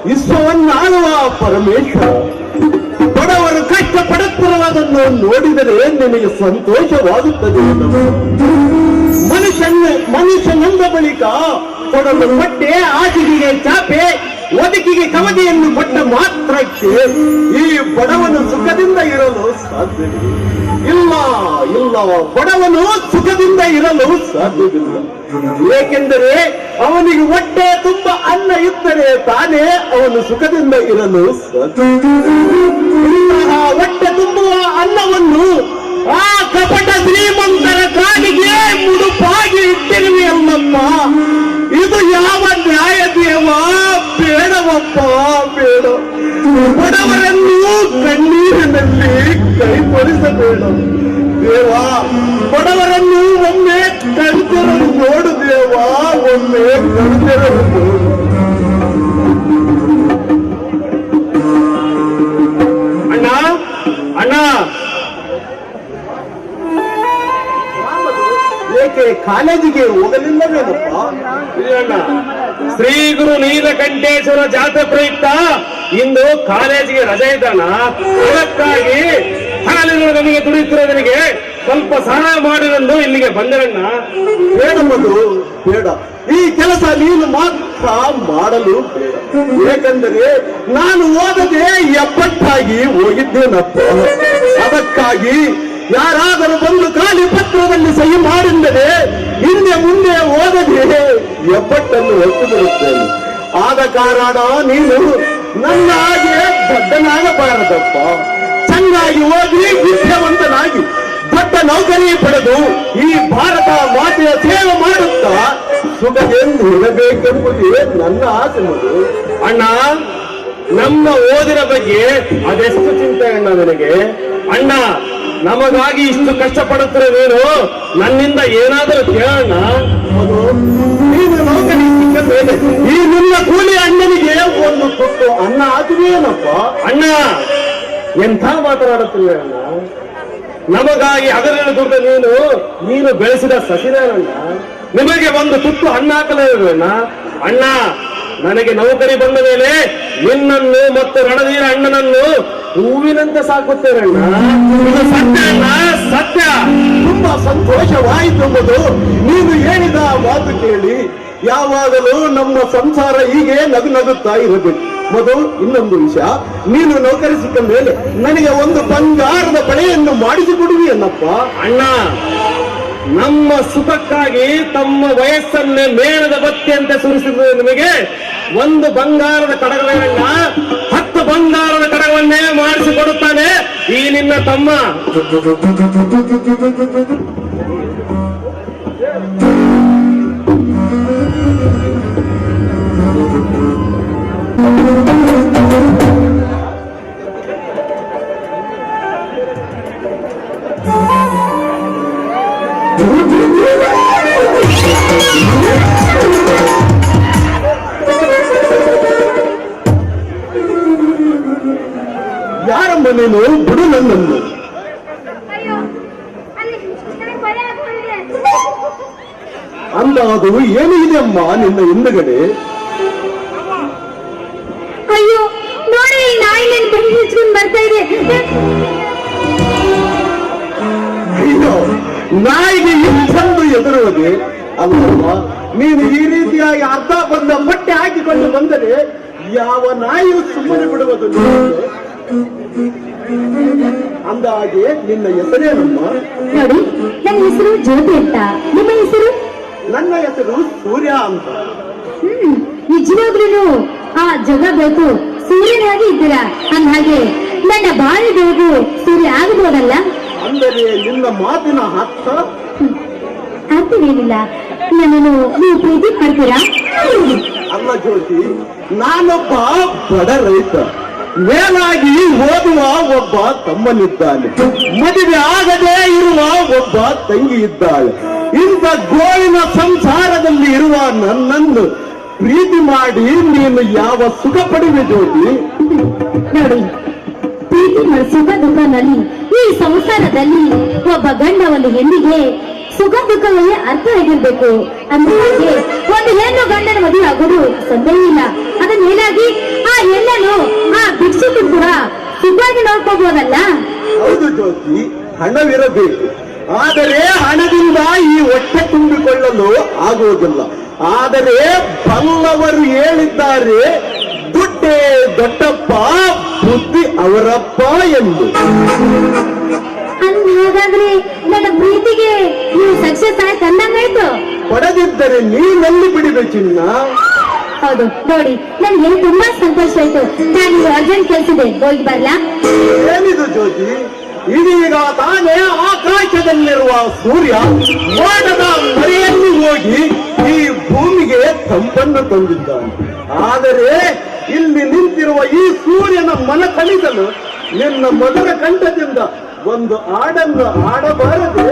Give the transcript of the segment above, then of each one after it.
ವಿಶ್ವವನ್ನಾಳುವ ಪರಮೇಶ್ವರ. ಬಡವರು ಕಷ್ಟಪಡುತ್ತಿರುವುದನ್ನು ನೋಡಿದರೆ ನಿನಗೆ ಸಂತೋಷವಾಗುತ್ತದೆ. ಮನುಷ್ಯನಂದ ಬಳಿಕ ಕೊಡಲು ಬಟ್ಟೆ, ಆಚಿಗೆಗೆ ಚಾಪೆ, ಒದಕಿಗೆ ಕವದಿಯನ್ನು ಕೊಟ್ಟ ಮಾತ್ರಕ್ಕೆ ಈ ಬಡವನು ಸುಖದಿಂದ ಇರಲು ಸಾಧ್ಯವಿಲ್ಲ. ಇಲ್ಲ ಇಲ್ಲ, ಬಡವನು ಸುಖದಿಂದ ಇರಲು ಸಾಧ್ಯವಿಲ್ಲ. ಏಕೆಂದರೆ ಅವನಿಗೆ ಹೊಟ್ಟೆ ತುಂಬ ಅನ್ನ ಇದ್ದರೆ ತಾನೇ ಅವನು ಸುಖದಿಂದ ಇರಲು ಸಾಧ್ಯ. ಇಂತಹ ಹೊಟ್ಟೆ ತುಂಬುವ ಅನ್ನವನ್ನು ಆ ಕಪಟ ಶ್ರೀಮಂತರ ಕಾಲಿಗೆ ಮುಡುಪಾಗಿ ಇಟ್ಟಿರುವೆ ಅಲ್ಲಮ್ಮ. ಇದು ಯಾವ ನ್ಯಾಯ ದೇವ? ಬೇಡವಪ್ಪ, ಬೇಡ. ಬಡವರನ್ನು ಕಣ್ಣೀರಿನಲ್ಲಿ ಕೈಗೊಳಿಸಬೇಡ ದೇವ. ಬಡವರನ್ನು ಒಮ್ಮೆ ಕಣ್ತೆರಲು ನೋಡು ದೇವ, ಒಮ್ಮೆ ಕಣ್ತೆರಲು ನೋಡು. ಅಣ್ಣ ಅಣ್ಣ, ಏಕೆ ಕಾಲೇಜಿಗೆ ಹೋಗಲಿಲ್ಲವೇನಪ್ಪ? ಶ್ರೀ ಗುರು ನೀಲಕಂಠೇಶ್ವರ ಜಾತ್ರೆ ಪ್ರಯುಕ್ತ ಇಂದು ಕಾಲೇಜಿಗೆ ರಜೆ ಇದ್ದಾನ. ಅದಕ್ಕಾಗಿ ಹಾಲಿನ ನಮಗೆ ದುಡಿಯುತ್ತಿರೋದನಿಗೆ ಸ್ವಲ್ಪ ಸಹಾಯ ಮಾಡಿದಂದು ಇಲ್ಲಿಗೆ ಬಂದರಣ್ಣ. ಬೇಡ ಮಧು, ಬೇಡ. ಈ ಕೆಲಸ ನೀನು ಮಾತ್ರ ಮಾಡಲು ಬೇಡ. ಏಕೆಂದರೆ ನಾನು ಓದದೆ ಎಪ್ಪಟ್ಟಾಗಿ ಹೋಗಿದ್ದೇನಪ್ಪ. ಅದಕ್ಕಾಗಿ ಯಾರಾದರೂ ಬಂದು ಖಾಲಿ ಪತ್ರದಲ್ಲಿ ಸಹಿ ಮಾಡಿದರೆ ಹಿಂದೆ ಮುಂದೆ ಓದದೆ ಎಪ್ಪಟ್ಟನ್ನು ಹೊತ್ತು ಬಿಡುತ್ತೇನೆ. ಆದ ಕಾರಣ ನೀನು ನನ್ನ ಹಾಗೆ ದೊಡ್ಡನಾಗಬಾರದಪ್ಪ. ಚೆನ್ನಾಗಿ ಓದಿ ವಿದ್ಯಾವಂತನಾಗಿ ದೊಡ್ಡ ನೌಕರಿ ಪಡೆದು ಈ ಭಾರತ ಮಾತೆಯ ಸೇವೆ ಮಾಡುತ್ತಾ ಸುಖದಿಂದ ಇರಬೇಕೆಂಬುದೇ ನನ್ನ ಆಸೆ. ಅಣ್ಣ, ನಮ್ಮ ಓದಿನ ಬಗ್ಗೆ ಅದೆಷ್ಟು ಚಿಂತೆ ಅಣ್ಣ ನನಗೆ. ಅಣ್ಣ, ನಮಗಾಗಿ ಇಷ್ಟು ಕಷ್ಟಪಡುತ್ತಿರೋ ನೀನು ನನ್ನಿಂದ ಏನಾದರೂ ಕೇಳೋಣ. ನೀನು ನೌಕರಿ ಸಿಕ್ಕ ಮೇಲೆ ಈ ನಿನ್ನ ಕೂಲಿ ಅಣ್ಣನಿಗೆ ಒಂದು ತುತ್ತು ಅನ್ನ ಹಾಕುವೇನಪ್ಪ? ಅಣ್ಣ, ಎಂಥ ಮಾತನಾಡುತ್ತಿಲ್ಲ ಅಣ್ಣ. ನಮಗಾಗಿ ಹಗಲಿನ ದುಡ್ಡ ನೀನು ಬೆಳೆಸಿದ ಸಸಿರಣ್ಣ. ನಿಮಗೆ ಒಂದು ತುತ್ತು ಅನ್ನ ಹಾಕಲೇನ? ಅಣ್ಣ, ನನಗೆ ನೌಕರಿ ಬಂದ ಮೇಲೆ ನಿನ್ನನ್ನು ಮತ್ತು ರಣಧೀರ ಅಣ್ಣನನ್ನು ಹೂವಿನಂತೆ ಸಾಕುತ್ತೇರಣ್ಣ. ಇದು ಸತ್ಯ ಅಣ್ಣ, ಸತ್ಯ. ತುಂಬಾ ಸಂತೋಷವಾಯಿತು ಎಂಬುದು ನೀನು ಹೇಳಿದ ಮಾತು ಕೇಳಿ. ಯಾವಾಗಲೂ ನಮ್ಮ ಸಂಸಾರ ಹೀಗೆ ನಗುತ್ತಾ ಇರಬೇಕು. ಮೊದಲು ಇನ್ನೊಂದು ವಿಷಯ, ನೀನು ನೌಕರಿ ಸಿಕ್ಕ ಮೇಲೆ ನನಗೆ ಒಂದು ಬಂಗಾರದ ಬಳೆಯನ್ನು ಮಾಡಿಸಿಕೊಡುವಿಯನ್ನಪ್ಪ. ಅಣ್ಣ, ನಮ್ಮ ಸುಖಕ್ಕಾಗಿ ತಮ್ಮ ವಯಸ್ಸನ್ನೇ ಮೇಣದ ಬತ್ತಿಯಂತೆ ಸುರಿಸಿದ ನಿಮಗೆ ಒಂದು ಬಂಗಾರದ ಕಡಗವನ್ನ 10 ಬಂಗಾರದ ಕಡಗವನ್ನೇ ಮಾಡಿಸಿಕೊಡುತ್ತಾನೆ ಈ ನಿನ್ನ ತಮ್ಮ. ಯಾರಮ್ಮ ನೀನು? ಬಿಡು ನನ್ನನ್ನು. ಅಂದ ಅದು ಏನು ಇದೆ ಅಮ್ಮ ನಿನ್ನ ಹಿಂದಗಡೆ? ಅಯ್ಯೋ ನೋಡಿ, ನಾಯಿ ನನ್ನ ಬೆನ್ನು ಹಿಚ್ಕೊಂಡು ಬರ್ತಾ ಇದೆ. ಅಯ್ಯೋ, ನಾಯಿಗೆ ಇಷ್ಟೊಂದು ಎದುರುವುದೇ ಅಲ್ಲಮ್ಮ. ನೀನು ಈ ರೀತಿಯಾಗಿ ಅರ್ಧ ಬಂದ ಬಟ್ಟೆ ಹಾಕಿಕೊಂಡು ಬಂದರೆ ಯಾವ ನಾಯಿಯು ಸುಮ್ಮನೆ ಬಿಡುವುದು? ಅಂದ ಹಾಗೆ ನಿನ್ನ ಹೆಸರೇನಮ್ಮ? ನೋಡಿ, ನನ್ನ ಹೆಸರು ಜ್ಯೋತಿ ಅಂತ. ನಿಮ್ಮ ಹೆಸರು? ನನ್ನ ಹೆಸರು ಸೂರ್ಯ ಅಂತ. ನಿಜವಾಗ್ಲೂ ಆ ಜಗ ಬೇಕು ಸೂರ್ಯನಾಗಿ ಇದ್ದೀರಾ. ಅಂದ್ಹಾಗೆ ನನ್ನ ಬಾಳಿ ಬೆಳಗು ಸೂರ್ಯ ಆಗಬಹುದಲ್ಲ? ಅಂದರೆ ನಿನ್ನ ಮಾತಿನ ಅರ್ಥ? ಅರ್ಥವೇನಿಲ್ಲ. ನನ್ನನ್ನು ನೀವು ಪ್ರೀತಿ ಮಾಡ್ತೀರಾ? ಅಲ್ಲ ಜ್ಯೋತಿ, ನಾನೊಬ್ಬ ಬಡ ರೈತ. ಮೇಲಾಗಿ ಓದುವ ಒಬ್ಬ ತಮ್ಮನಿದ್ದಾನೆ. ಮದುವೆ ಆಗದೇ ಇರುವ ಒಬ್ಬ ತಂಗಿ ಇದ್ದಾಳೆ. ಇಂಥ ಗೋಳಿನ ಸಂಸಾರದಲ್ಲಿ ಇರುವ ನನ್ನನ್ನು ಪ್ರೀತಿ ಮಾಡಿ ನೀನು ಯಾವ ಸುಖ ಪಡೆಯುವೆ ಜ್ಯೋತಿ? ನೋಡಿ, ಪ್ರೀತಿ ಸುಖ ದುಃಖನಲ್ಲಿ ಈ ಸಂಸಾರದಲ್ಲಿ ಒಬ್ಬ ಗಂಡ ಒಂದು ಹೆಣ್ಣಿಗೆ ಸುಖ ದುಃಖವೇ ಅರ್ಥ ಆಗಿರ್ಬೇಕು. ಅಂದ್ರೆ ಒಂದು ಹೆಣ್ಣು ಗಂಡನ ಮದುವೆ ಆಗೋದು ಸಂದೇಹ ಇಲ್ಲ. ಅದನ್ನ ಮೇಲಾಗಿ ಆ ಎಲ್ಲನು ಆ ಭಿಕ್ಷುಕರು ಕೂಡ ಸುಖವಾಗಿ ನೋಡ್ಕೋಬಹುದಲ್ಲ. ಹೌದು ಜ್ಯೋತಿ, ಹಣವಿರಬೇಕು. ಆದರೆ ಹಣದಿಂದ ಈ ಹೊಟ್ಟೆ ತುಂಬಿಕೊಳ್ಳಲು ಆಗುವುದಿಲ್ಲ. ಆದರೆ ಬಲ್ಲವರು ಹೇಳಿದ್ದಾರೆ, ದುಡ್ಡೇ ದೊಡ್ಡಪ್ಪ, ಬುದ್ಧಿ ಅವರಪ್ಪ ಎಂದು. ಹಾಗಾದ್ರೆ ನನ್ನ ಪ್ರೀತಿಗೆ ನೀವು ಸಕ್ಸಸ್ ಆಯ್ತು ಅಂದಂಗಾಯ್ತು. ಪಡೆದಿದ್ದರೆ ನೀನಲ್ಲಿ ಬಿಡಬೇಕಿನ್ನ. ಹೌದು ನೋಡಿ, ನನಗೆ ತುಂಬಾ ಸಂತೋಷ ಆಯ್ತು. ನಾನು ಅರ್ಜೆಂಟ್ ಕೆಲಸದೆ ಹೋಗಿ ಬರ್ಲಾ? ಏನಿದು ಜ್ಯೋತಿ, ಇದೀಗ ತಾನೇ ಆಕಾಶದಲ್ಲಿರುವ ಸೂರ್ಯ ಮೋಡದ ಮರೆಯಲ್ಲಿ ಹೋಗಿ ಈ ಭೂಮಿಗೆ ತಂಪನ್ನು ತಂದಿದ್ದಾನೆ. ಆದರೆ ಇಲ್ಲಿ ನಿಂತಿರುವ ಈ ಸೂರ್ಯನ ಮನ ಕಲಿಸಲು ನಿನ್ನ ಮಧುರ ಕಂಠದಿಂದ ಒಂದು ಹಾಡನ್ನು ಆಡಬಾರದು?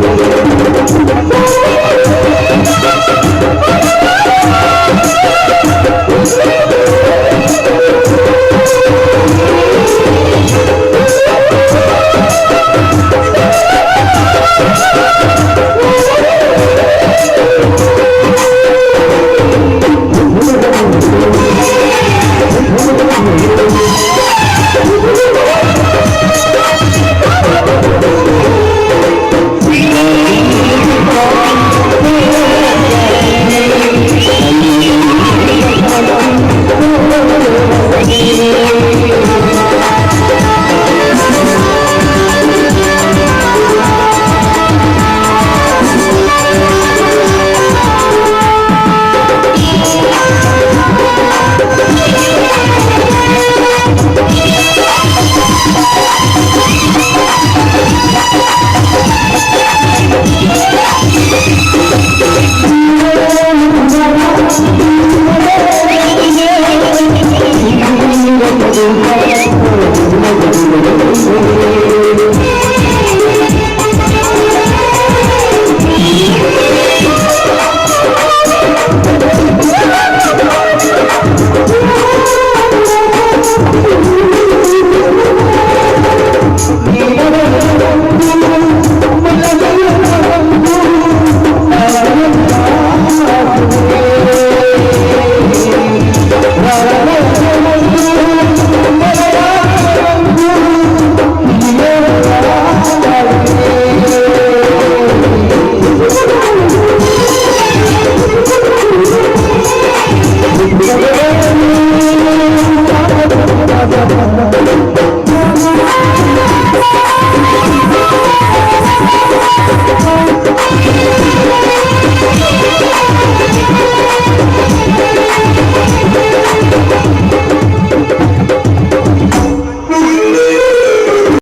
Thank you.